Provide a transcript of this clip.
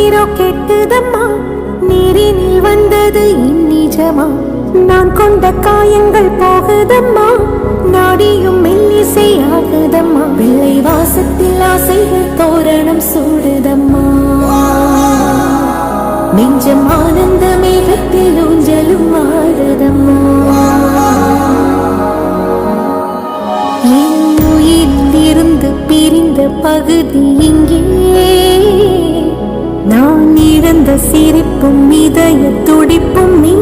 உயிரோ கெட்டுதம்மா, நீரினில் வந்தது இந்நிஜமா. நான் கொண்ட காயங்கள் போகுதம்மா, நாடியும் மெல்லிசை ஆகுதம்மா. பிள்ளை வாசத்தில் ஆசைகள் தோரணம் சூடுதம்மா, நெஞ்சம் ஆனந்த மேகத்தில் ஊஞ்சலும் ஆடுதம்மா. என் உயிரில் இருந்து பிரிந்த பகுதி இங்கே, நான் இழந்த சிரிப்பும் இதய துடிப்பும் நீ.